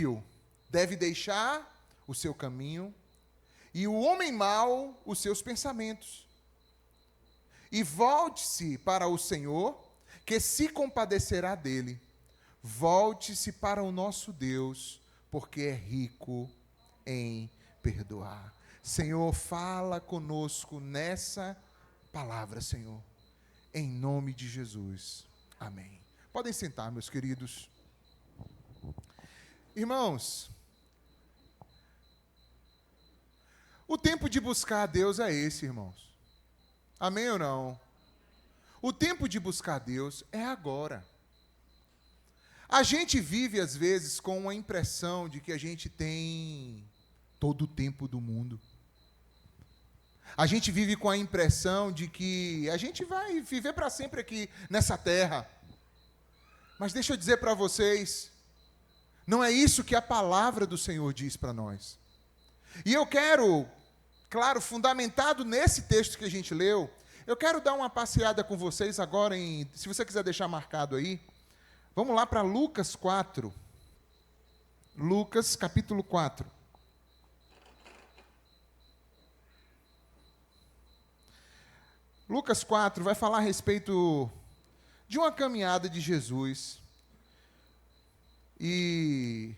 ímpio deve deixar o seu caminho, e o homem mau os seus pensamentos. E volte-se para o Senhor, que se compadecerá dele. Volte-se para o nosso Deus, porque é rico em perdoar. Senhor, fala conosco nessa palavra, Senhor. Em nome de Jesus. Amém. Podem sentar, meus queridos. Irmãos, o tempo de buscar a Deus é esse, irmãos. Amém ou não? O tempo de buscar a Deus é agora. A gente vive, às vezes, com a impressão de que a gente tem todo o tempo do mundo. A gente vive com a impressão de que a gente vai viver para sempre aqui nessa terra. Mas deixa eu dizer para vocês, não é isso que a palavra do Senhor diz para nós. E eu quero, claro, fundamentado nesse texto que a gente leu, eu quero dar uma passeada com vocês agora se você quiser deixar marcado aí, vamos lá para Lucas 4. Lucas, capítulo 4. Lucas 4 vai falar a respeito de uma caminhada de Jesus. E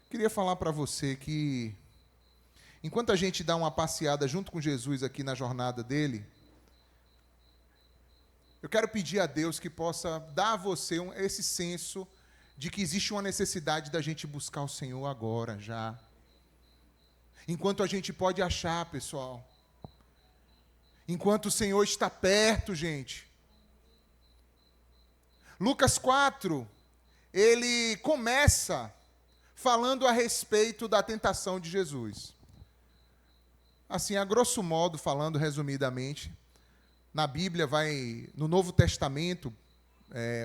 queria falar para você que, enquanto a gente dá uma passeada junto com Jesus aqui na jornada dele, eu quero pedir a Deus que possa dar a você esse senso de que existe uma necessidade da gente buscar o Senhor agora, já. Enquanto a gente pode achar, pessoal. Enquanto o Senhor está perto, gente. Lucas 4, ele começa falando a respeito da tentação de Jesus. Assim, a grosso modo, falando resumidamente, na Bíblia no Novo Testamento,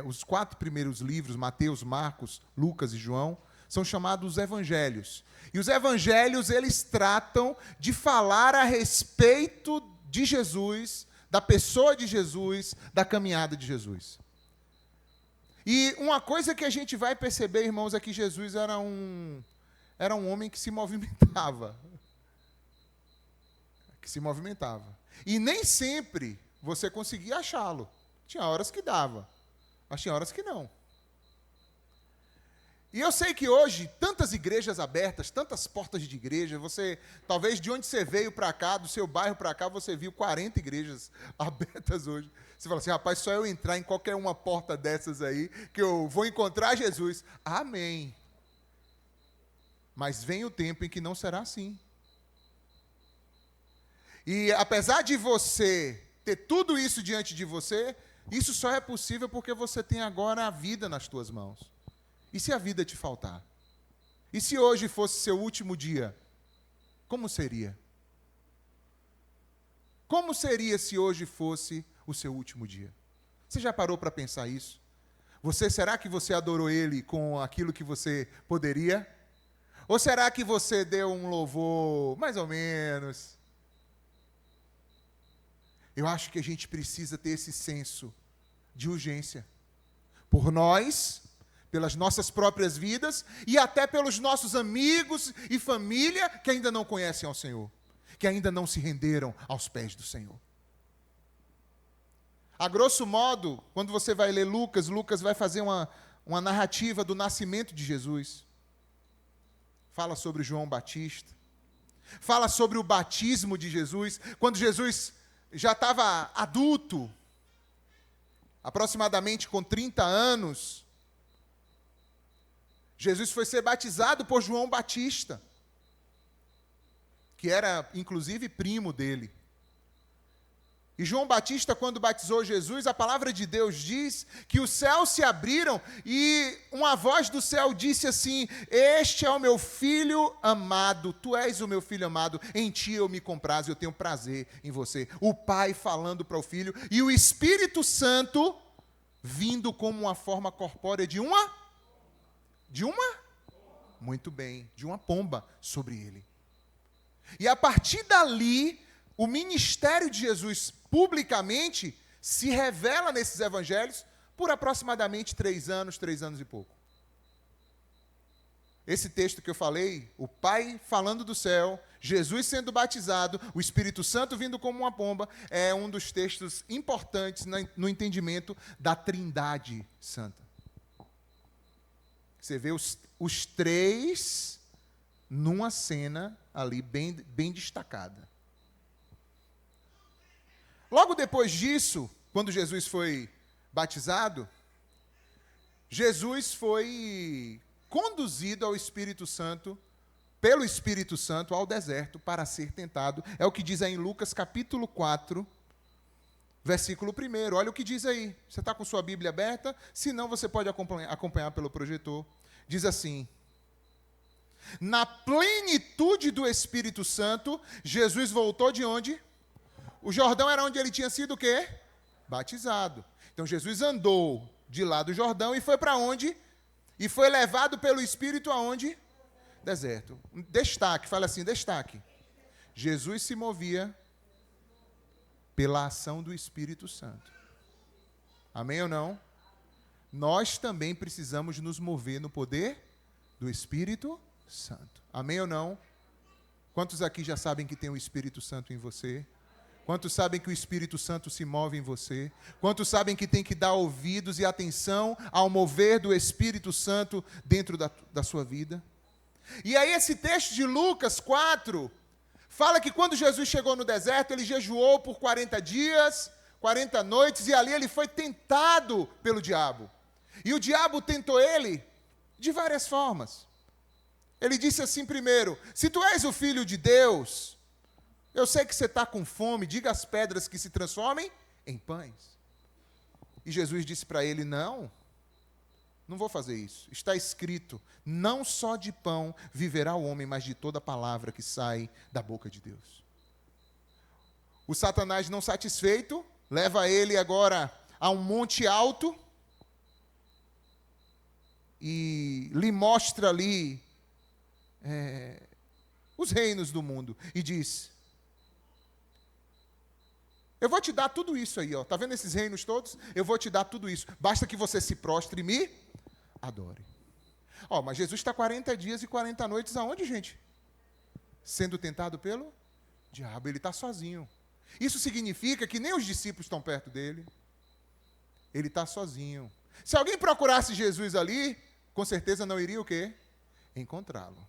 os 4 primeiros livros, Mateus, Marcos, Lucas e João, são chamados evangelhos. E os evangelhos, eles tratam de falar a respeito de Jesus, da pessoa de Jesus, da caminhada de Jesus. E uma coisa que a gente vai perceber, irmãos, é que Jesus era um homem que se movimentava. E nem sempre você conseguia achá-lo. Tinha horas que dava, mas tinha horas que não. E eu sei que hoje, tantas igrejas abertas, tantas portas de igreja, talvez de onde você veio para cá, do seu bairro para cá, você viu 40 igrejas abertas hoje. Você fala assim, rapaz, só eu entrar em qualquer uma porta dessas aí, que eu vou encontrar Jesus. Amém. Mas vem o tempo em que não será assim. E apesar de você ter tudo isso diante de você, isso só é possível porque você tem agora a vida nas tuas mãos. E se a vida te faltar? E se hoje fosse seu último dia? Como seria? Como seria se hoje fosse o seu último dia? Você já parou para pensar isso? Será que você adorou Ele com aquilo que você poderia? Ou será que você deu um louvor mais ou menos? Eu acho que a gente precisa ter esse senso de urgência. Por nós, pelas nossas próprias vidas e até pelos nossos amigos e família que ainda não conhecem ao Senhor, que ainda não se renderam aos pés do Senhor. A grosso modo, quando você vai ler Lucas vai fazer uma narrativa do nascimento de Jesus. Fala sobre João Batista. Fala sobre o batismo de Jesus, quando Jesus já estava adulto, aproximadamente com 30 anos, Jesus foi ser batizado por João Batista, que era, inclusive, primo dele. E João Batista, quando batizou Jesus, a palavra de Deus diz que os céus se abriram e uma voz do céu disse assim: este é o meu filho amado, tu és o meu filho amado, em ti eu me comprazo, eu tenho prazer em você. O Pai falando para o Filho e o Espírito Santo vindo como uma forma corpórea de uma? Muito bem, de uma pomba sobre ele. E a partir dali, o ministério de Jesus publicamente se revela nesses evangelhos por aproximadamente 3 anos e pouco. esse texto que eu falei, o Pai falando do céu, Jesus sendo batizado, o Espírito Santo vindo como uma pomba, é um dos textos importantes no entendimento da Trindade Santa. Você vê os três numa cena ali bem destacada. Logo depois disso, quando Jesus foi batizado, Jesus foi conduzido ao Espírito Santo, pelo Espírito Santo, ao deserto para ser tentado. É o que diz aí em Lucas capítulo 4, versículo 1. Olha o que diz aí. Você está com sua Bíblia aberta? Se não, você pode acompanhar pelo projetor. Diz assim: na plenitude do Espírito Santo, Jesus voltou de onde? O Jordão era onde ele tinha sido o quê? Batizado. Então Jesus andou de lá do Jordão e foi para onde? E foi levado pelo Espírito aonde? Deserto. Destaque, fala assim, destaque. Jesus se movia pela ação do Espírito Santo. Amém ou não? Nós também precisamos nos mover no poder do Espírito Santo. Amém ou não? Quantos aqui já sabem que tem o Espírito Santo em você? Quantos sabem que o Espírito Santo se move em você? Quantos sabem que tem que dar ouvidos e atenção ao mover do Espírito Santo dentro da sua vida? E aí esse texto de Lucas 4 fala que quando Jesus chegou no deserto, ele jejuou por 40 dias, 40 noites, e ali ele foi tentado pelo diabo. E o diabo tentou ele de várias formas. Ele disse assim primeiro: se tu és o Filho de Deus, eu sei que você está com fome, diga às pedras que se transformem em pães. E Jesus disse para ele: não vou fazer isso. Está escrito, não só de pão viverá o homem, mas de toda palavra que sai da boca de Deus. O Satanás, não satisfeito, leva ele agora a um monte alto e lhe mostra ali os reinos do mundo e diz: eu vou te dar tudo isso aí, ó. Tá vendo esses reinos todos? Eu vou te dar tudo isso. Basta que você se prostre e me adore. Ó, mas Jesus está 40 dias e 40 noites aonde, gente? Sendo tentado pelo diabo. Ele está sozinho. Isso significa que nem os discípulos estão perto dele. Ele está sozinho. Se alguém procurasse Jesus ali, com certeza não iria o quê? Encontrá-lo.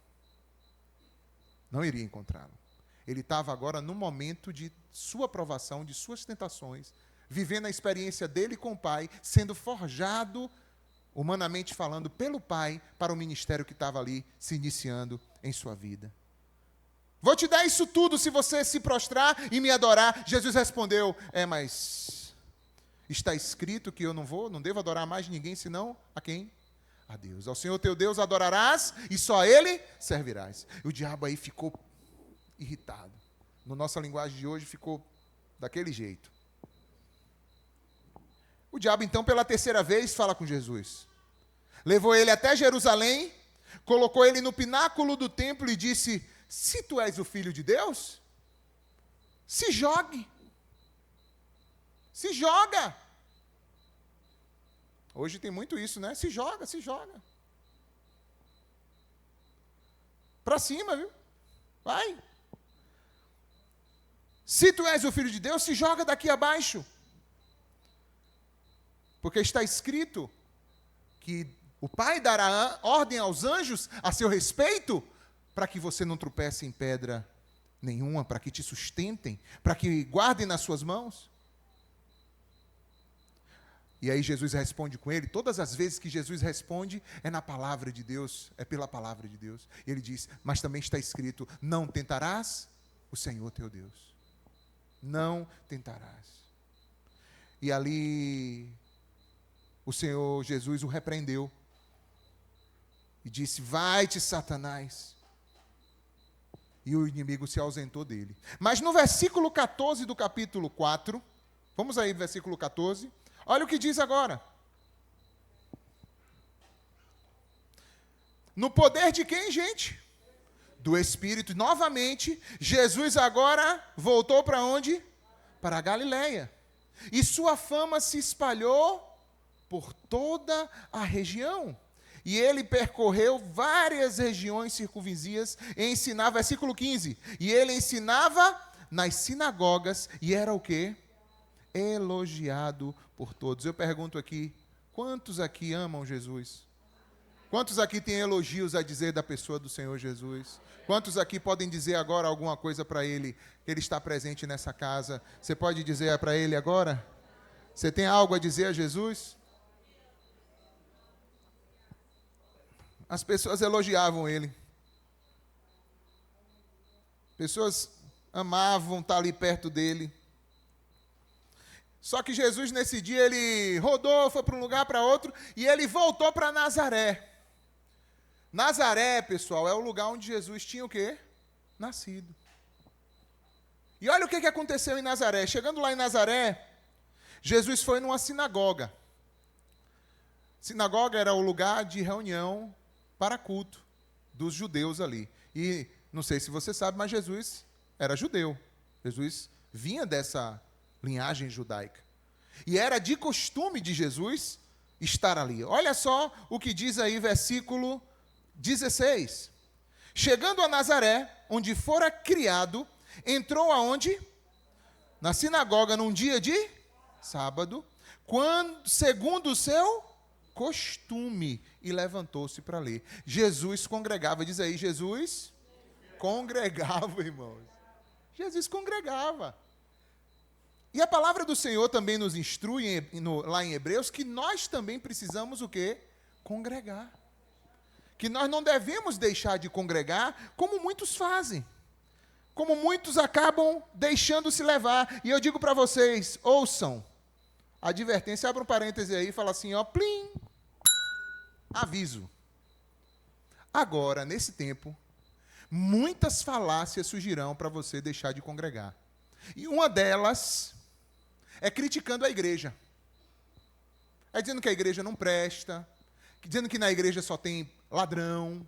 Não iria encontrá-lo. Ele estava agora no momento de sua provação, de suas tentações, vivendo a experiência dele com o Pai, sendo forjado, humanamente falando, pelo Pai, para o ministério que estava ali se iniciando em sua vida. Vou te dar isso tudo se você se prostrar e me adorar. Jesus respondeu: mas está escrito que eu não devo adorar mais ninguém senão a quem? A Deus. Ao Senhor teu Deus adorarás e só a Ele servirás. E o diabo aí ficou irritado. Na nossa linguagem de hoje ficou daquele jeito. O diabo então pela terceira vez fala com Jesus. Levou ele até Jerusalém, colocou ele no pináculo do templo e disse: se tu és o Filho de Deus, se jogue. Se joga. Hoje tem muito isso, né? Se joga, se joga. Para cima, viu? Vai. Se tu és o Filho de Deus, se joga daqui abaixo. Porque está escrito que o Pai dará ordem aos anjos a seu respeito, para que você não tropece em pedra nenhuma, para que te sustentem, para que guardem nas suas mãos. E aí Jesus responde com ele. Todas as vezes que Jesus responde, é na palavra de Deus, é pela palavra de Deus. E ele diz: mas também está escrito, não tentarás o Senhor teu Deus. Não tentarás. E ali o Senhor Jesus o repreendeu e disse: vai-te, Satanás. E o inimigo se ausentou dele. Mas no versículo 14 do capítulo 4, vamos aí, versículo 14, olha o que diz agora. No poder de quem, gente? Do Espírito. Novamente, Jesus agora voltou para onde? Para a Galileia. E sua fama se espalhou por toda a região. E ele percorreu várias regiões circunvizinhas e ensinava, versículo 15, e ele ensinava nas sinagogas e era o quê? Elogiado por todos. Eu pergunto aqui, quantos aqui amam Jesus? Quantos aqui têm elogios a dizer da pessoa do Senhor Jesus? Quantos aqui podem dizer agora alguma coisa para Ele, que Ele está presente nessa casa? Você pode dizer para Ele agora? Você tem algo a dizer a Jesus? As pessoas elogiavam Ele. Pessoas amavam estar ali perto dEle. Só que Jesus, nesse dia, Ele rodou, foi para um lugar, para outro, e Ele voltou para Nazaré. Nazaré, pessoal, é o lugar onde Jesus tinha o quê? Nascido. E olha o que aconteceu em Nazaré. Chegando lá em Nazaré, Jesus foi numa sinagoga. Sinagoga era o lugar de reunião para culto dos judeus ali. E não sei se você sabe, mas Jesus era judeu. Jesus vinha dessa linhagem judaica. E era de costume de Jesus estar ali. Olha só o que diz aí, versículo 16. Chegando a Nazaré, onde fora criado, entrou aonde? Na sinagoga, num dia de sábado, quando, segundo o seu costume, e levantou-se para ler. Jesus congregava, diz aí, Jesus congregava, irmãos. Jesus congregava. E a palavra do Senhor também nos instrui, lá em Hebreus, que nós também precisamos o quê? Congregar. Que nós não devemos deixar de congregar, como muitos fazem. Como muitos acabam deixando se levar. E eu digo para vocês, ouçam. Advertência, abre um parêntese aí e fala assim, ó, plim, aviso. Agora, nesse tempo, muitas falácias surgirão para você deixar de congregar. E uma delas é criticando a igreja. É dizendo que a igreja não presta, dizendo que na igreja só tem ladrão,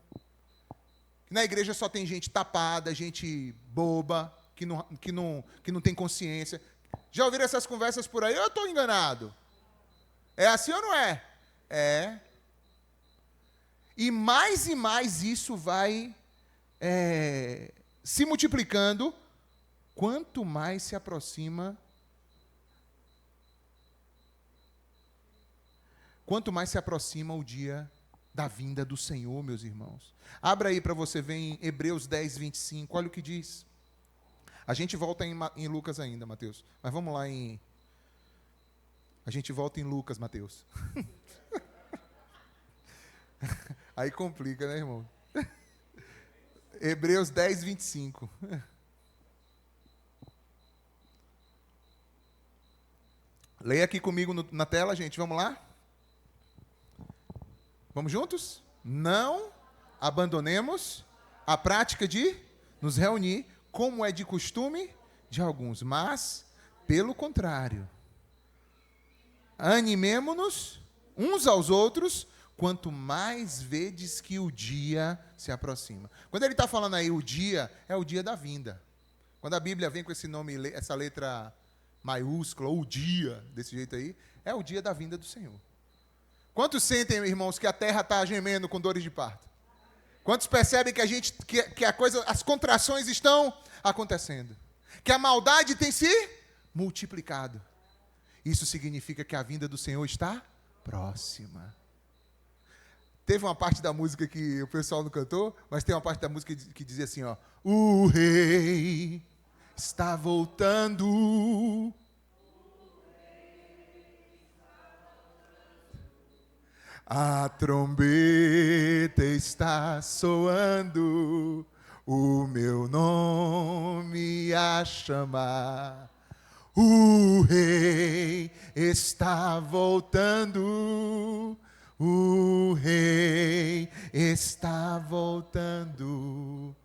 que na igreja só tem gente tapada, gente boba, que não tem consciência. Já ouviram essas conversas por aí? Eu estou enganado. É assim ou não é? É. E mais isso vai se multiplicando, quanto mais se aproxima o dia da vinda do Senhor, meus irmãos. Abra aí para você ver em Hebreus 10, 25, olha o que diz. A gente volta em Lucas ainda, Mateus. Mas vamos lá a gente volta em Lucas, Mateus. Aí complica, né, irmão? Hebreus 10, 25. Leia aqui comigo na tela, gente. Vamos lá? Vamos juntos? Não abandonemos a prática de nos reunir, como é de costume de alguns, mas, pelo contrário, animemo-nos uns aos outros, quanto mais vedes que o dia se aproxima. Quando ele está falando aí o dia, é o dia da vinda. Quando a Bíblia vem com esse nome, essa letra maiúscula, ou o dia, desse jeito aí, é o dia da vinda do Senhor. Quantos sentem, irmãos, que a terra está gemendo com dores de parto? Quantos percebem que as contrações estão acontecendo? Que a maldade tem se multiplicado? Isso significa que a vinda do Senhor está próxima. Teve uma parte da música que o pessoal não cantou, mas tem uma parte da música que dizia assim, ó, o rei está voltando. A trombeta está soando, o meu nome a chamar. O rei está voltando, o rei está voltando.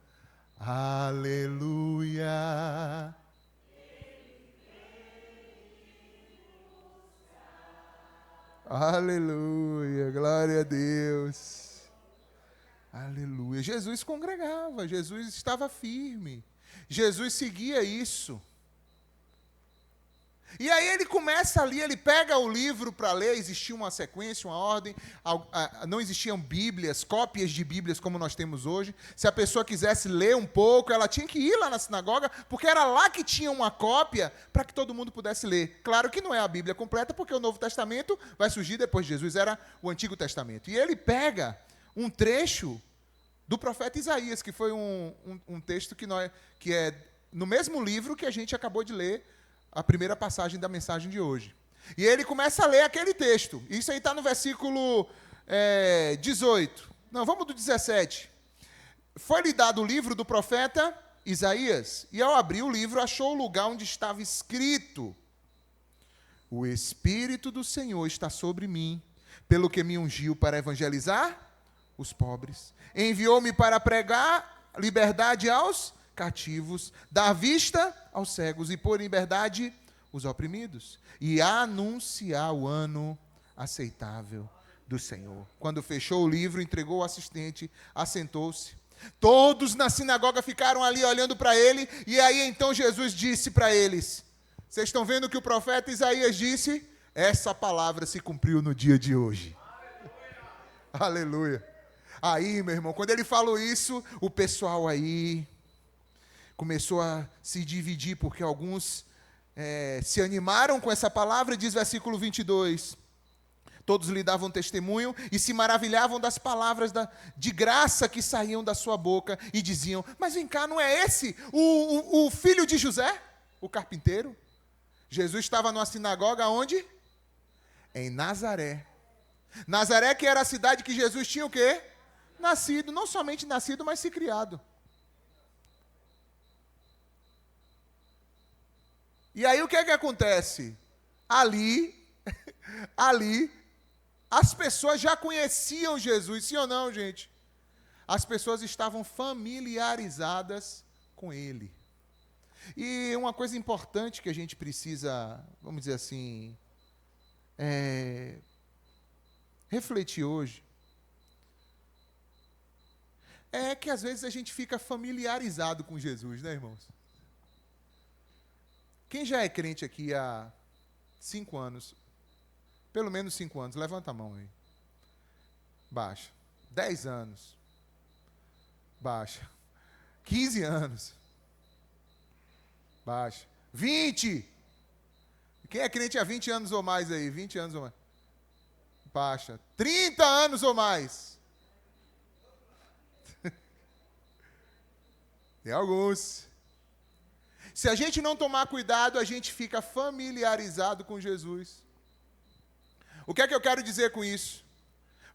Aleluia. Aleluia, glória a Deus. Aleluia. Jesus congregava, Jesus estava firme. Jesus seguia isso. E aí ele começa ali, ele pega o livro para ler, existia uma sequência, uma ordem, não existiam bíblias, cópias de bíblias como nós temos hoje. Se a pessoa quisesse ler um pouco, ela tinha que ir lá na sinagoga, porque era lá que tinha uma cópia para que todo mundo pudesse ler. Claro que não é a Bíblia completa, porque o Novo Testamento vai surgir depois de Jesus, era o Antigo Testamento. E ele pega um trecho do profeta Isaías, que foi um texto que é no mesmo livro que a gente acabou de ler, a primeira passagem da mensagem de hoje. E ele começa a ler aquele texto. Isso aí está no versículo 18. Não, vamos do 17. Foi-lhe dado o livro do profeta Isaías, e ao abrir o livro, achou o lugar onde estava escrito: o Espírito do Senhor está sobre mim, pelo que me ungiu para evangelizar os pobres. Enviou-me para pregar liberdade aos cativos, dar vista aos cegos e pôr em liberdade os oprimidos, e anunciar o ano aceitável do Senhor. Quando fechou o livro, entregou ao assistente, assentou-se. Todos na sinagoga ficaram ali olhando para ele, e aí então Jesus disse para eles: vocês estão vendo o que o profeta Isaías disse? Essa palavra se cumpriu no dia de hoje. Aleluia. Aí, meu irmão, quando ele falou isso, o pessoal aí começou a se dividir, porque alguns se animaram com essa palavra. Diz versículo 22. Todos lhe davam testemunho e se maravilhavam das palavras de graça que saíam da sua boca e diziam: mas vem cá, não é esse o filho de José, o carpinteiro? Jesus estava numa sinagoga onde? Em Nazaré. Nazaré, que era a cidade que Jesus tinha o quê? Nascido, não somente nascido, mas se criado. E aí o que é que acontece? Ali, as pessoas já conheciam Jesus, sim ou não, gente? As pessoas estavam familiarizadas com ele. E uma coisa importante que a gente precisa, vamos dizer assim, refletir hoje, é que às vezes a gente fica familiarizado com Jesus, né, irmãos? Quem já é crente aqui há 5 anos, pelo menos 5 anos, levanta a mão aí. Baixa. 10 anos. Baixa. 15 anos. Baixa. 20. Quem é crente há 20 anos ou mais aí? 20 anos ou mais. Baixa. 30 anos ou mais. Tem alguns. Se a gente não tomar cuidado, a gente fica familiarizado com Jesus. O que é que eu quero dizer com isso?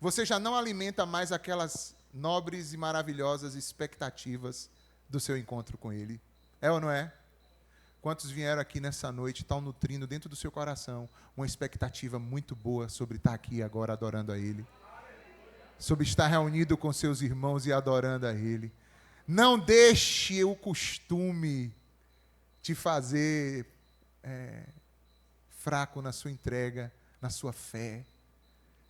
Você já não alimenta mais aquelas nobres e maravilhosas expectativas do seu encontro com Ele. É ou não é? Quantos vieram aqui nessa noite e estão nutrindo dentro do seu coração uma expectativa muito boa sobre estar aqui agora adorando a Ele? Sobre estar reunido com seus irmãos e adorando a Ele. Não deixe o costume te fazer fraco na sua entrega, na sua fé.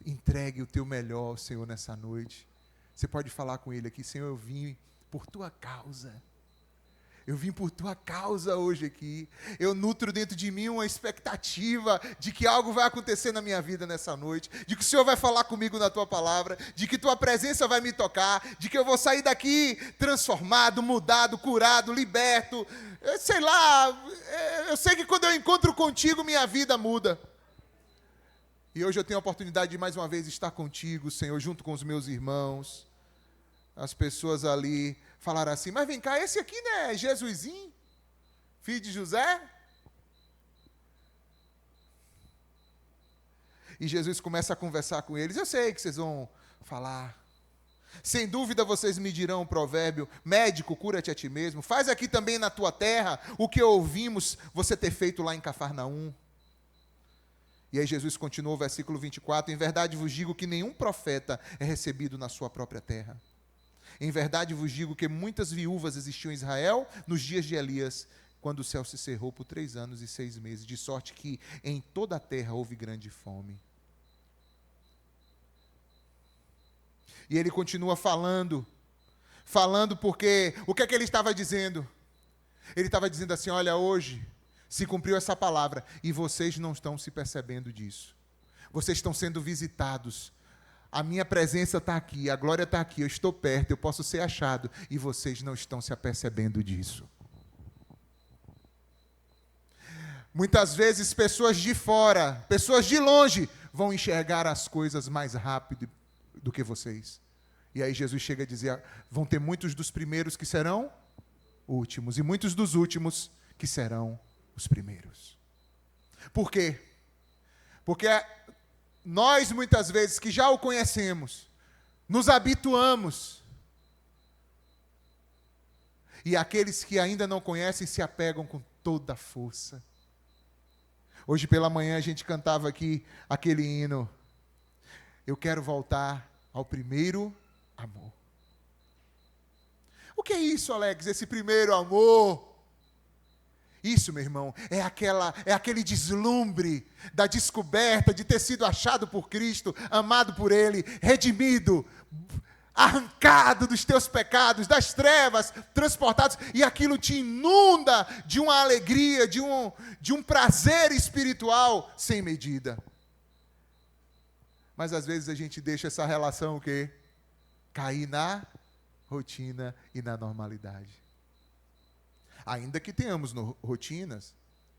Entregue o teu melhor ao Senhor nessa noite. Você pode falar com Ele aqui: Senhor, eu vim por tua causa. Eu vim por tua causa hoje aqui. Eu nutro dentro de mim uma expectativa de que algo vai acontecer na minha vida nessa noite, de que o Senhor vai falar comigo na tua palavra, de que tua presença vai me tocar, de que eu vou sair daqui transformado, mudado, curado, liberto. Sei lá, eu sei que quando eu encontro contigo, minha vida muda. E hoje eu tenho a oportunidade de mais uma vez estar contigo, Senhor, junto com os meus irmãos. As pessoas ali falaram assim: mas vem cá, esse aqui não é Jesusinho, filho de José? E Jesus começa a conversar com eles. Eu sei que vocês vão falar. Sem dúvida vocês me dirão o provérbio: médico, cura-te a ti mesmo. Faz aqui também na tua terra o que ouvimos você ter feito lá em Cafarnaum. E aí Jesus continuou o versículo 24: em verdade vos digo que nenhum profeta é recebido na sua própria terra. Em verdade vos digo que muitas viúvas existiam em Israel nos dias de Elias, quando o céu se cerrou por 3 anos e 6 meses, de sorte que em toda a terra houve grande fome. E ele continua falando porque o que é que ele estava dizendo? Ele estava dizendo assim: olha, hoje Se cumpriu essa palavra e vocês não estão se percebendo disso. Vocês estão sendo visitados. A minha presença está aqui, a glória está aqui, eu estou perto, eu posso ser achado e vocês não estão se apercebendo disso. Muitas vezes pessoas de fora, pessoas de longe, vão enxergar as coisas mais rápido do que vocês. E aí Jesus chega a dizer, vão ter muitos dos primeiros que serão últimos, e muitos dos últimos que serão os primeiros. Por quê? Porque nós, muitas vezes, que já o conhecemos, nos habituamos. E aqueles que ainda não conhecem se apegam com toda a força. Hoje pela manhã a gente cantava aqui aquele hino. Eu quero voltar ao primeiro amor. O que é isso, Alex? Esse primeiro amor? Isso, meu irmão, é aquele deslumbre da descoberta de ter sido achado por Cristo, amado por Ele, redimido, arrancado dos teus pecados, das trevas, transportados, e aquilo te inunda de uma alegria, de um prazer espiritual sem medida. Mas às vezes a gente deixa essa relação o quê? Cair na rotina e na normalidade. Ainda que tenhamos rotinas,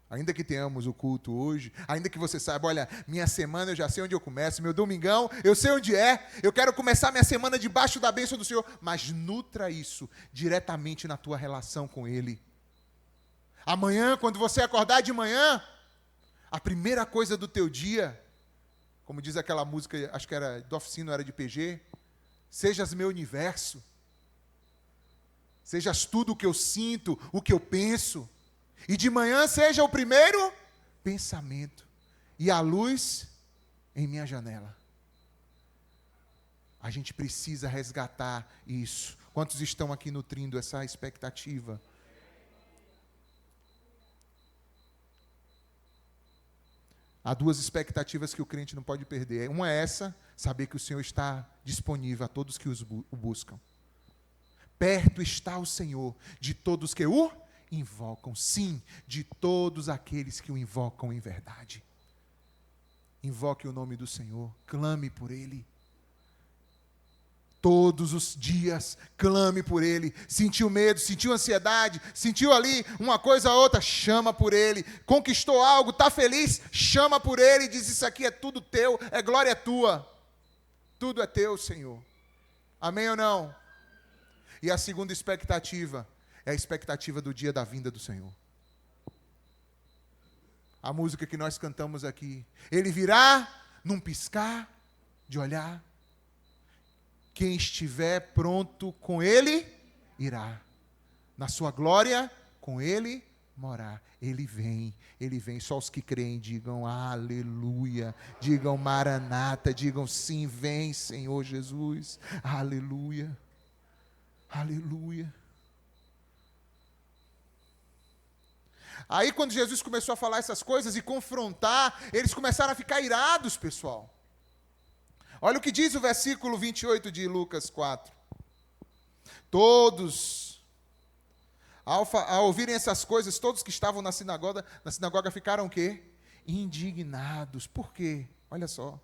ainda que tenhamos o culto hoje, ainda que você saiba, olha, minha semana eu já sei onde eu começo, meu domingão, eu sei onde é, eu quero começar minha semana debaixo da bênção do Senhor, mas nutra isso diretamente na tua relação com Ele. Amanhã, quando você acordar de manhã, a primeira coisa do teu dia, como diz aquela música, acho que era do Oficina, era de PG, sejas meu universo. Sejas tudo o que eu sinto, o que eu penso. E de manhã seja o primeiro pensamento. E a luz em minha janela. A gente precisa resgatar isso. Quantos estão aqui nutrindo essa expectativa? Há duas expectativas que o crente não pode perder. Uma é essa, saber que o Senhor está disponível a todos que o buscam. Perto está o Senhor de todos que o invocam. Sim, de todos aqueles que o invocam em verdade. Invoque o nome do Senhor, clame por Ele. Todos os dias, clame por Ele. Sentiu medo, sentiu ansiedade, sentiu ali uma coisa ou outra, chama por Ele. Conquistou algo, está feliz, chama por Ele e diz, isso aqui é tudo teu, é glória tua. Tudo é teu, Senhor. Amém ou não? E a segunda expectativa é a expectativa do dia da vinda do Senhor. A música que nós cantamos aqui. Ele virá num piscar de olhar. Quem estiver pronto com Ele, irá. Na sua glória, com Ele morar. Ele vem. Só os que creem digam aleluia. Digam maranata. Digam sim, vem, Senhor Jesus. Aleluia. Aleluia. Aí quando Jesus começou a falar essas coisas e confrontar, eles começaram a ficar irados, pessoal. Olha o que diz o versículo 28 de Lucas 4. Todos, ao ouvirem essas coisas, todos que estavam na sinagoga ficaram o quê? Indignados. Por quê? Olha só.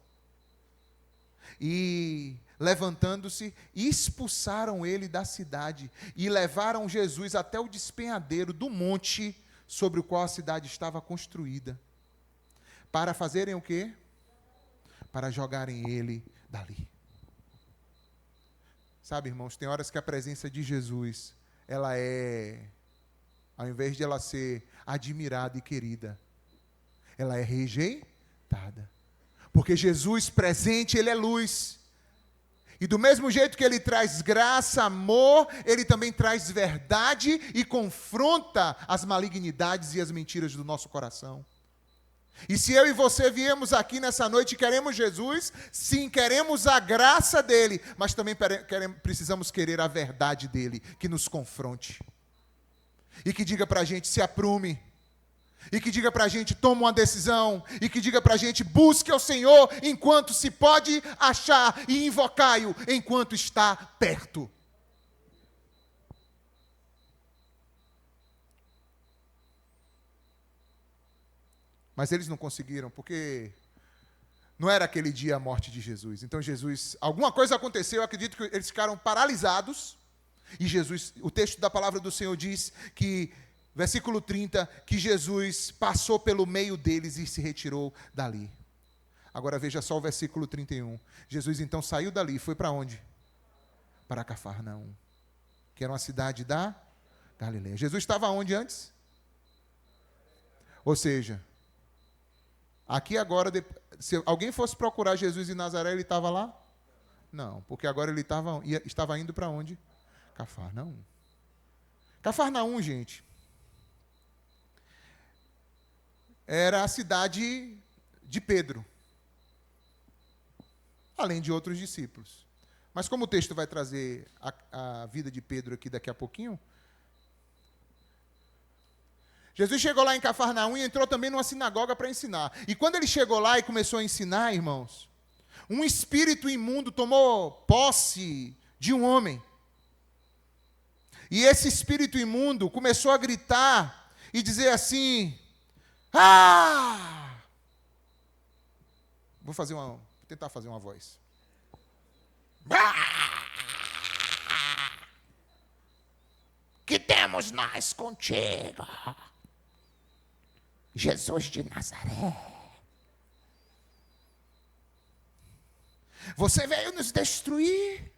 E levantando-se, expulsaram ele da cidade e levaram Jesus até o despenhadeiro do monte sobre o qual a cidade estava construída. Para fazerem o quê? Para jogarem ele dali. Sabe, irmãos, tem horas que a presença de Jesus, ela é, ao invés de ela ser admirada e querida, ela é rejeitada. Porque Jesus presente, Ele é luz. E do mesmo jeito que Ele traz graça, amor, Ele também traz verdade e confronta as malignidades e as mentiras do nosso coração. E se eu e você viemos aqui nessa noite e queremos Jesus, sim, queremos a graça dEle, mas também precisamos querer a verdade dEle, que nos confronte. E que diga para a gente, se aprume. E que diga para a gente, toma uma decisão. E que diga para a gente, busque ao Senhor enquanto se pode achar. E invocai-o enquanto está perto. Mas eles não conseguiram, porque não era aquele dia a morte de Jesus. Então Jesus, alguma coisa aconteceu, eu acredito que eles ficaram paralisados. E Jesus, o texto da palavra do Senhor diz que, versículo 30, que Jesus passou pelo meio deles e se retirou dali. Agora veja só o versículo 31. Jesus então saiu dali, foi para onde? Para Cafarnaum, que era uma cidade da Galileia. Jesus estava onde antes? Ou seja, aqui agora, se alguém fosse procurar Jesus em Nazaré, ele estava lá? Não, porque agora ele estava indo para onde? Cafarnaum. Cafarnaum, gente, era a cidade de Pedro, além de outros discípulos. Mas como o texto vai trazer a vida de Pedro aqui daqui a pouquinho, Jesus chegou lá em Cafarnaum e entrou também numa sinagoga para ensinar. E quando ele chegou lá e começou a ensinar, irmãos, um espírito imundo tomou posse de um homem. E esse espírito imundo começou a gritar e dizer assim: ah! Vou tentar fazer uma voz. Que temos nós contigo, Jesus de Nazaré? Você veio nos destruir.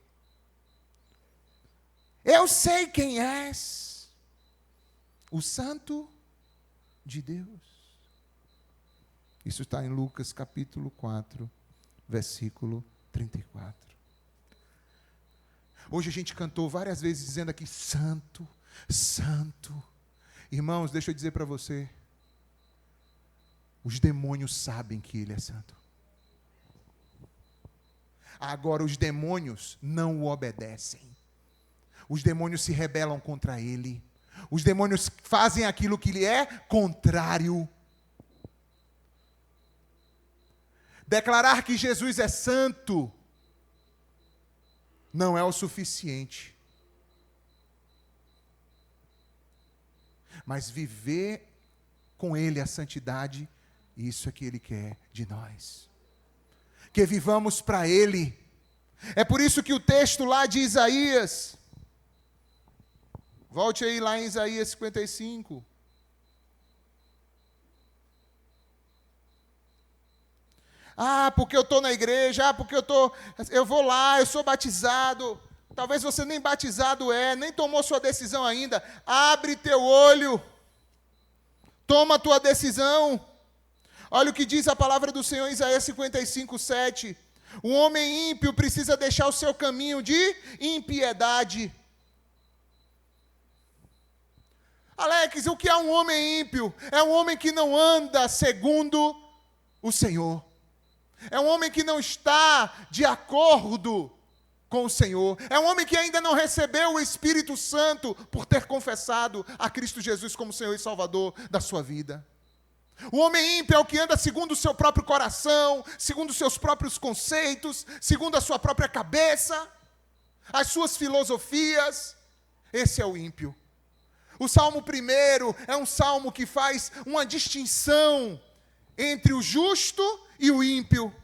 Eu sei quem és, o Santo de Deus. Isso está em Lucas capítulo 4, versículo 34. Hoje a gente cantou várias vezes dizendo aqui, Santo, Santo. Irmãos, deixa eu dizer para você, os demônios sabem que Ele é santo. Agora, os demônios não o obedecem. Os demônios se rebelam contra Ele. Os demônios fazem aquilo que lhe é contrário. Declarar que Jesus é santo não é o suficiente. Mas viver com Ele a santidade, isso é que Ele quer de nós. Que vivamos para Ele. É por isso que o texto lá de Isaías, volte aí lá em Isaías 55. Ah, porque eu estou na igreja, porque eu vou lá, eu sou batizado. Talvez você nem batizado nem tomou sua decisão ainda. Abre teu olho, toma a tua decisão. Olha o que diz a palavra do Senhor em Isaías 55, 7. O homem ímpio precisa deixar o seu caminho de impiedade. Alex, o que é um homem ímpio? É um homem que não anda segundo o Senhor. É um homem que não está de acordo com o Senhor. É um homem que ainda não recebeu o Espírito Santo por ter confessado a Cristo Jesus como Senhor e Salvador da sua vida. O homem ímpio é o que anda segundo o seu próprio coração, segundo os seus próprios conceitos, segundo a sua própria cabeça, as suas filosofias. Esse é o ímpio. O Salmo 1 é um salmo que faz uma distinção entre o justo e o ímpio.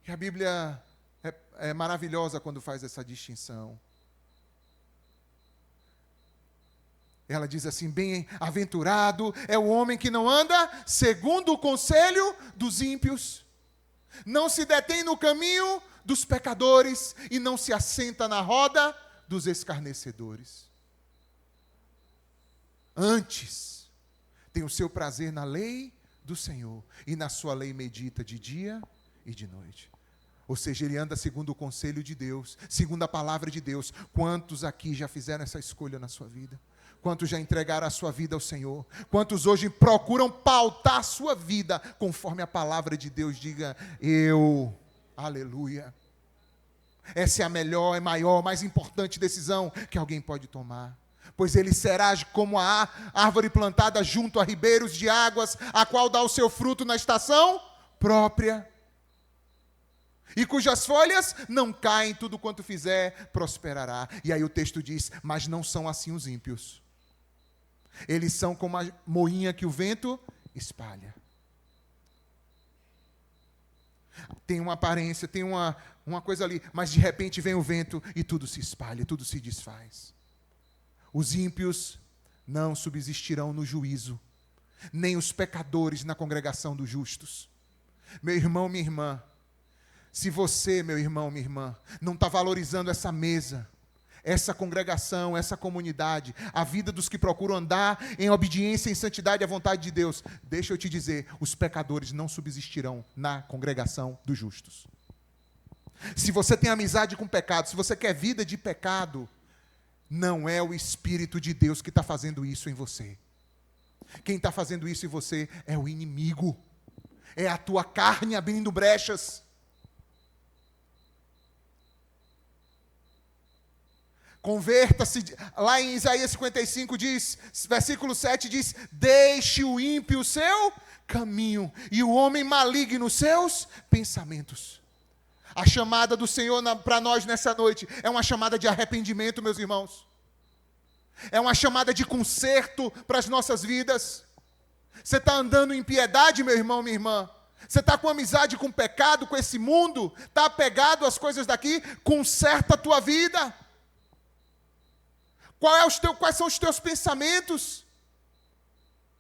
E a Bíblia é maravilhosa quando faz essa distinção. Ela diz assim, bem-aventurado é o homem que não anda segundo o conselho dos ímpios, não se detém no caminho dos pecadores e não se assenta na roda dos escarnecedores. Antes, tem o seu prazer na lei do Senhor, e na sua lei medita de dia e de noite. Ou seja, ele anda segundo o conselho de Deus, segundo a palavra de Deus. Quantos aqui já fizeram essa escolha na sua vida? Quantos já entregaram a sua vida ao Senhor? Quantos hoje procuram pautar a sua vida conforme a palavra de Deus diga, aleluia. Essa é a melhor, maior, mais importante decisão que alguém pode tomar. Pois ele será como a árvore plantada junto a ribeiros de águas, a qual dá o seu fruto na estação própria, e cujas folhas não caem, tudo quanto fizer prosperará. E aí o texto diz, mas não são assim os ímpios. Eles são como a moinha que o vento espalha. Tem uma aparência, tem uma coisa ali, mas de repente vem o vento e tudo se espalha, tudo se desfaz. Os ímpios não subsistirão no juízo, nem os pecadores na congregação dos justos. Meu irmão, minha irmã, se você, meu irmão, minha irmã, não está valorizando essa mesa, essa congregação, essa comunidade, a vida dos que procuram andar em obediência e em santidade à vontade de Deus, deixa eu te dizer, os pecadores não subsistirão na congregação dos justos. Se você tem amizade com pecado, se você quer vida de pecado, não é o Espírito de Deus que está fazendo isso em você. Quem está fazendo isso em você é o inimigo, é a tua carne abrindo brechas. Converta-se, lá em Isaías 55 diz, versículo 7 diz, deixe o ímpio o seu caminho e o homem maligno os seus pensamentos. A chamada do Senhor para nós nessa noite é uma chamada de arrependimento, meus irmãos. É uma chamada de conserto para as nossas vidas. Você está andando em piedade, meu irmão, minha irmã? Você está com amizade com o pecado, com esse mundo? Está apegado às coisas daqui? Conserta a tua vida. Quais são os teus pensamentos?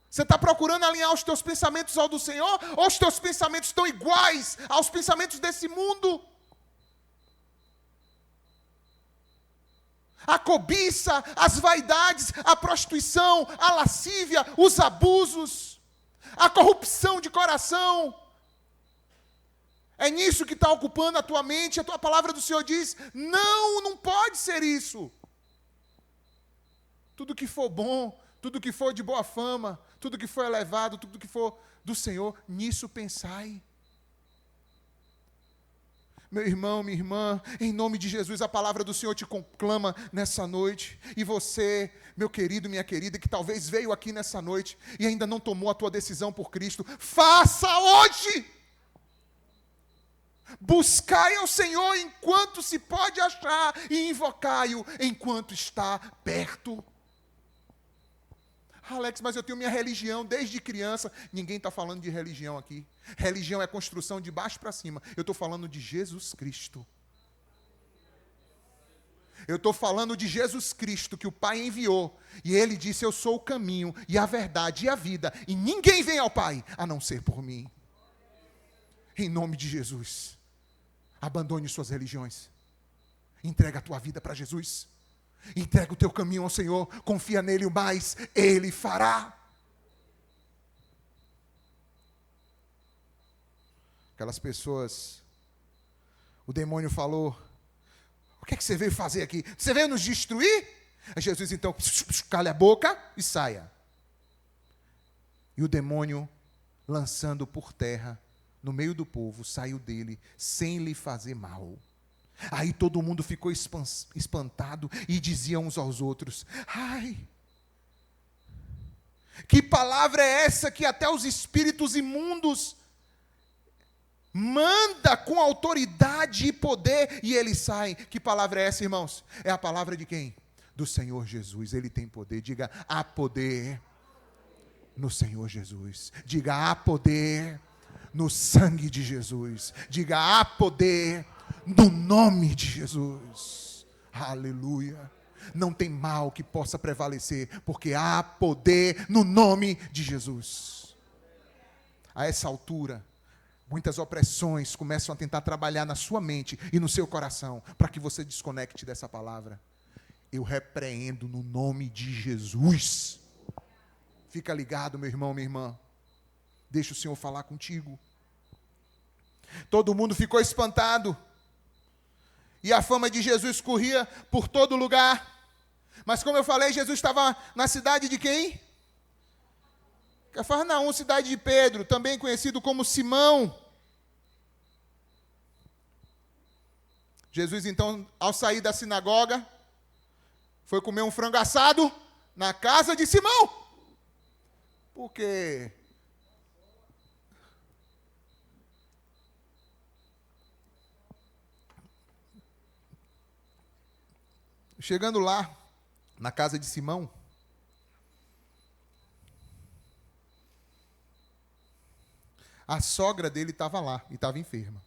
Você está procurando alinhar os teus pensamentos ao do Senhor? Ou os teus pensamentos estão iguais aos pensamentos desse mundo? A cobiça, as vaidades, a prostituição, a lascívia, os abusos, a corrupção de coração. É nisso que está ocupando a tua mente. A tua palavra do Senhor diz, não pode ser isso. Tudo que for bom, tudo que for de boa fama, tudo que for elevado, tudo que for do Senhor, nisso pensai. Meu irmão, minha irmã, em nome de Jesus, a palavra do Senhor te conclama nessa noite. E você, meu querido, minha querida, que talvez veio aqui nessa noite e ainda não tomou a tua decisão por Cristo, faça hoje! Buscai ao Senhor enquanto se pode achar e invocai-o enquanto está perto. Alex, mas eu tenho minha religião desde criança. Ninguém está falando de religião aqui. Religião é construção de baixo para cima. Eu estou falando de Jesus Cristo. Eu estou falando de Jesus Cristo, que o Pai enviou. E Ele disse, eu sou o caminho e a verdade e a vida. E ninguém vem ao Pai, a não ser por mim. Em nome de Jesus. Abandone suas religiões. Entrega a tua vida para Jesus. Entrega o teu caminho ao Senhor, confia nele o mais, Ele fará. Aquelas pessoas, o demônio falou, o que é que você veio fazer aqui? Você veio nos destruir? Aí Jesus então, cale a boca e saia. E o demônio, lançando por terra, no meio do povo, saiu dele, sem lhe fazer mal. Aí todo mundo ficou espantado e diziam uns aos outros, ai, que palavra é essa que até os espíritos imundos manda com autoridade e poder e eles saem? Que palavra é essa, irmãos? É a palavra de quem? Do Senhor Jesus. Ele tem poder. Diga, há poder no Senhor Jesus. Diga, há poder no sangue de Jesus. Diga, há poder no nome de Jesus. Aleluia. Não tem mal que possa prevalecer, porque há poder no nome de Jesus. A essa altura, muitas opressões começam a tentar trabalhar na sua mente e no seu coração, para que você desconecte dessa palavra. Eu repreendo no nome de Jesus. Fica ligado, meu irmão, minha irmã. Deixa o Senhor falar contigo. Todo mundo ficou espantado. E a fama de Jesus corria por todo lugar. Mas como eu falei, Jesus estava na cidade de quem? Cafarnaum, cidade de Pedro, também conhecido como Simão. Jesus, então, ao sair da sinagoga, foi comer um frango assado na casa de Simão. Porque chegando lá, na casa de Simão, A sogra dele estava lá e estava enferma.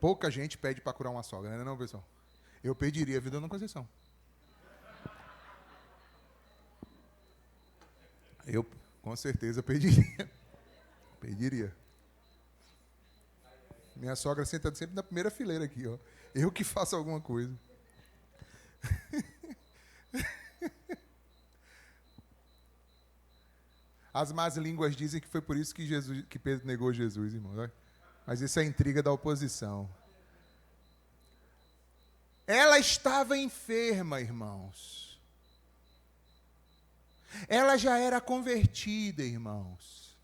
Pouca gente pede para curar uma sogra, não é, pessoal? Eu pediria, viu, dona Conceição? Eu, com certeza, pediria. Pediria. Minha sogra senta sempre na primeira fileira aqui, ó. Eu que faço alguma coisa. As más línguas dizem que foi por isso que Pedro negou Jesus, irmão. Mas isso é intriga da oposição. Ela estava enferma, irmãos. Ela já era convertida, irmãos.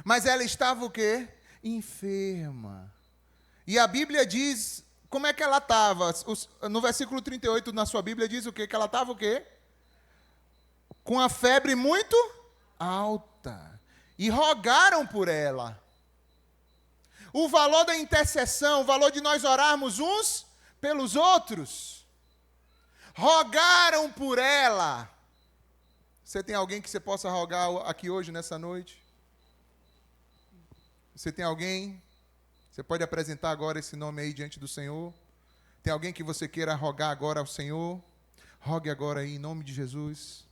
Mas ela estava o quê? Enferma. E a Bíblia diz, como é que ela estava? No versículo 38 na sua Bíblia diz o quê? Que ela estava o quê? Com a febre muito alta. E rogaram por ela. O valor da intercessão, o valor de nós orarmos uns pelos outros. Rogaram por ela. Você tem alguém que você possa rogar aqui hoje, nessa noite? Você tem alguém? Você pode apresentar agora esse nome aí diante do Senhor? Tem alguém que você queira rogar agora ao Senhor? Rogue agora aí, em nome de Jesus.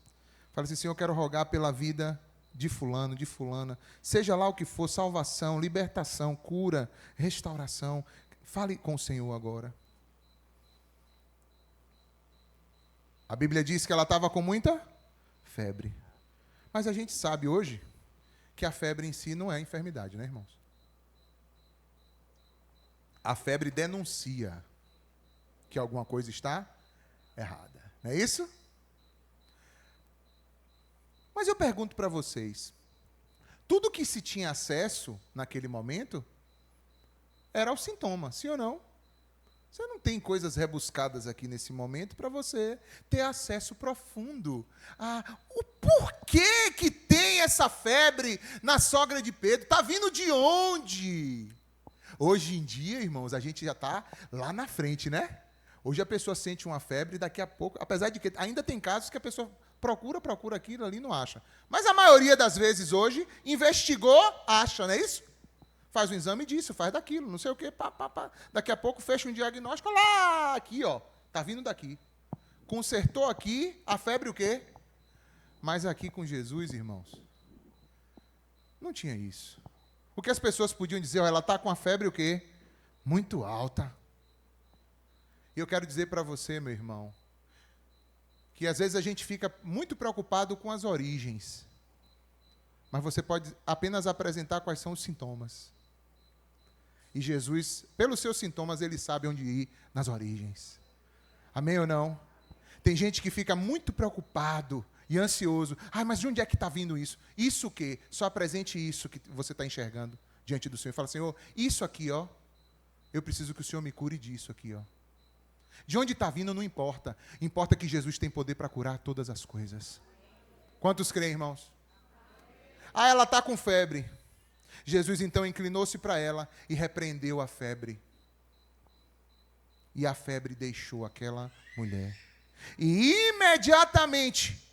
Fala assim, Senhor, eu quero rogar pela vida de fulano, de fulana. Seja lá o que for, salvação, libertação, cura, restauração. Fale com o Senhor agora. A Bíblia diz que ela estava com muita febre. Mas a gente sabe hoje que a febre em si não é enfermidade, né, irmãos? A febre denuncia que alguma coisa está errada. Não é isso? Mas eu pergunto para vocês, tudo que se tinha acesso naquele momento era o sintoma, sim ou não? Você não tem coisas rebuscadas aqui nesse momento para você ter acesso profundo a o porquê que tem essa febre na sogra de Pedro. Está vindo de onde? Hoje em dia, irmãos, a gente já está lá na frente, né? Hoje a pessoa sente uma febre e daqui a pouco, apesar de que ainda tem casos que a pessoa procura aquilo ali e não acha. Mas a maioria das vezes hoje, investigou, acha, não é isso? Faz um exame disso, faz daquilo, não sei o quê, pá. Daqui a pouco fecha um diagnóstico, lá, aqui, ó, tá vindo daqui. Consertou aqui, a febre o quê? Mas aqui com Jesus, irmãos, não tinha isso. O que as pessoas podiam dizer, ó, ela está com a febre o quê? Muito alta. E eu quero dizer para você, meu irmão, que às vezes a gente fica muito preocupado com as origens. Mas você pode apenas apresentar quais são os sintomas. E Jesus, pelos seus sintomas, ele sabe onde ir nas origens. Amém ou não? Tem gente que fica muito preocupado e ansioso. Mas de onde é que está vindo isso? Isso o quê? Só apresente isso que você está enxergando diante do Senhor. E fala, Senhor, isso aqui, ó, eu preciso que o Senhor me cure disso aqui, ó. De onde está vindo não importa. Importa que Jesus tem poder para curar todas as coisas. Quantos creem, irmãos? Ela está com febre. Jesus então inclinou-se para ela e repreendeu a febre. E a febre deixou aquela mulher. E imediatamente,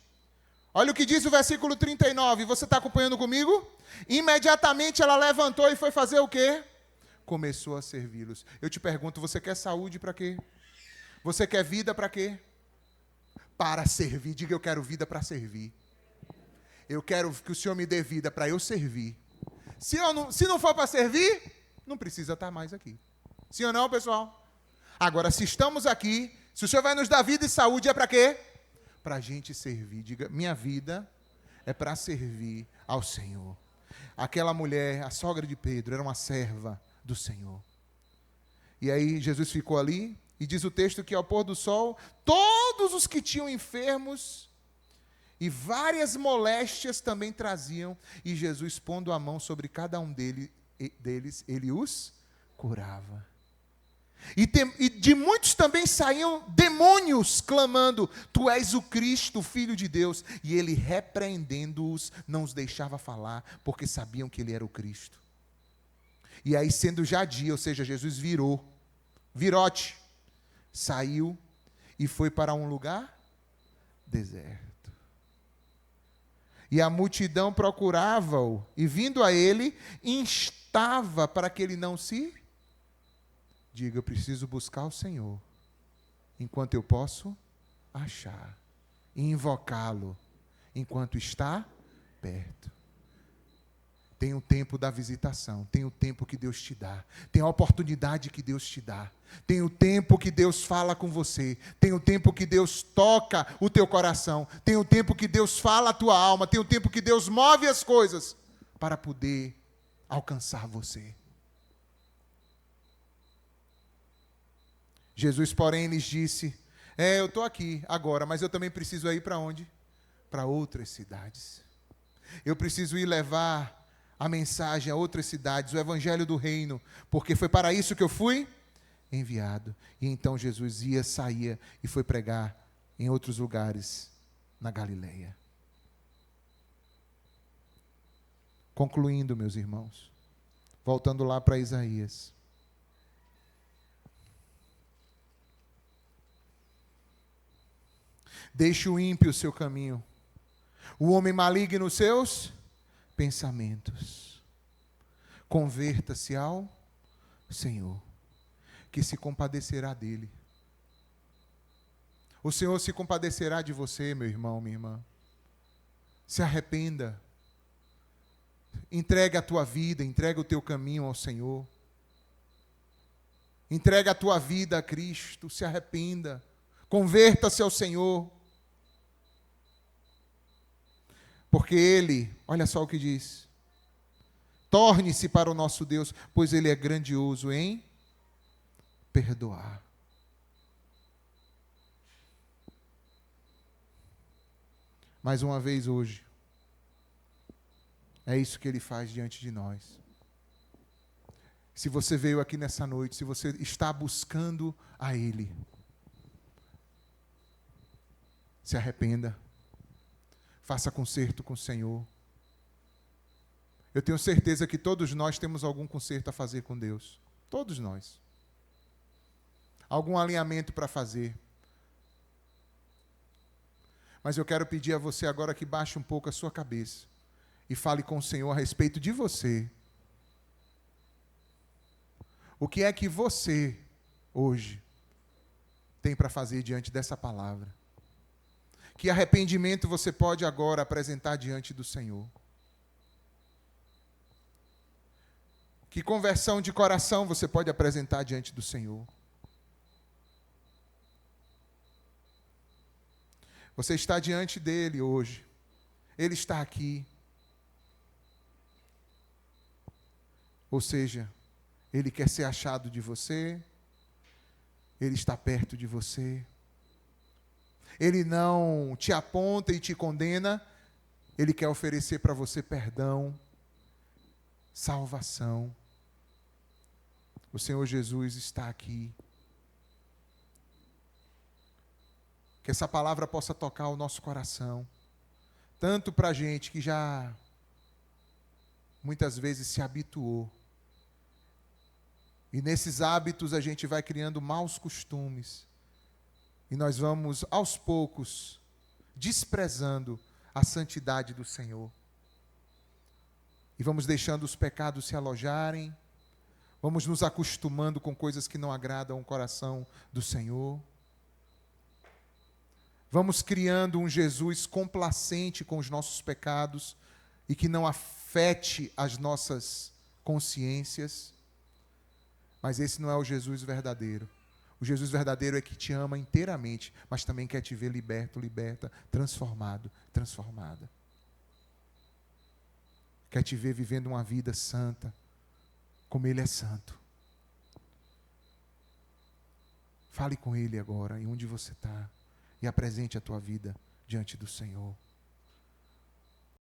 olha o que diz o versículo 39, você está acompanhando comigo? Imediatamente ela levantou e foi fazer o quê? Começou a servi-los. Eu te pergunto, você quer saúde para quê? Você quer vida para quê? Para servir. Diga, eu quero vida para servir. Eu quero que o Senhor me dê vida para eu servir. Se não for para servir, não precisa estar mais aqui. Sim ou não, pessoal? Agora, se estamos aqui, se o Senhor vai nos dar vida e saúde, é para quê? Para a gente servir. Diga, minha vida é para servir ao Senhor. Aquela mulher, a sogra de Pedro, era uma serva do Senhor. E aí Jesus ficou ali, e diz o texto que ao pôr do sol, todos os que tinham enfermos e várias moléstias também traziam, e Jesus, pondo a mão sobre cada um deles, ele os curava. E de muitos também saíam demônios, clamando, tu és o Cristo, o Filho de Deus. E ele, repreendendo-os, não os deixava falar, porque sabiam que ele era o Cristo. E aí, sendo já dia, ou seja, Jesus virote, saiu e foi para um lugar deserto. E a multidão procurava-o, e vindo a ele, instava para que ele não se... Diga, eu preciso buscar o Senhor, enquanto eu posso achar, e invocá-lo, enquanto está perto. Tem o tempo da visitação, tem o tempo que Deus te dá, tem a oportunidade que Deus te dá, tem o tempo que Deus fala com você, tem o tempo que Deus toca o teu coração, tem o tempo que Deus fala a tua alma, tem o tempo que Deus move as coisas para poder alcançar você. Jesus, porém, lhes disse, eu estou aqui agora, mas eu também preciso ir para onde? Para outras cidades. Eu preciso ir levar a mensagem a outras cidades, o evangelho do reino, porque foi para isso que eu fui enviado. E então Jesus saía e foi pregar em outros lugares na Galileia. Concluindo, meus irmãos, voltando lá para Isaías. Deixe o ímpio o seu caminho, o homem maligno os seus pensamentos. Converta-se ao Senhor, que se compadecerá dele. O Senhor se compadecerá de você, meu irmão, minha irmã. Se arrependa. Entrega a tua vida, entrega o teu caminho ao Senhor. Entrega a tua vida a Cristo, se arrependa. Converta-se ao Senhor. Porque Ele, olha só o que diz, torne-se para o nosso Deus, pois Ele é grandioso em perdoar. Mais uma vez hoje, é isso que Ele faz diante de nós. Se você veio aqui nessa noite, se você está buscando a Ele, se arrependa. Faça conserto com o Senhor. Eu tenho certeza que todos nós temos algum conserto a fazer com Deus. Todos nós. Algum alinhamento para fazer. Mas eu quero pedir a você agora que baixe um pouco a sua cabeça e fale com o Senhor a respeito de você. O que é que você, hoje, tem para fazer diante dessa palavra? Que arrependimento você pode agora apresentar diante do Senhor? Que conversão de coração você pode apresentar diante do Senhor? Você está diante dele hoje. Ele está aqui. Ou seja, ele quer ser achado de você. Ele está perto de você. Ele não te aponta e te condena. Ele quer oferecer para você perdão, salvação. O Senhor Jesus está aqui. Que essa palavra possa tocar o nosso coração. Tanto para a gente que já muitas vezes se habituou. E nesses hábitos a gente vai criando maus costumes. E nós vamos, aos poucos, desprezando a santidade do Senhor. E vamos deixando os pecados se alojarem. Vamos nos acostumando com coisas que não agradam o coração do Senhor. Vamos criando um Jesus complacente com os nossos pecados e que não afete as nossas consciências. Mas esse não é o Jesus verdadeiro. O Jesus verdadeiro é que te ama inteiramente, mas também quer te ver liberto, liberta, transformado, transformada. Quer te ver vivendo uma vida santa, como Ele é santo. Fale com Ele agora, em onde você está, e apresente a tua vida diante do Senhor.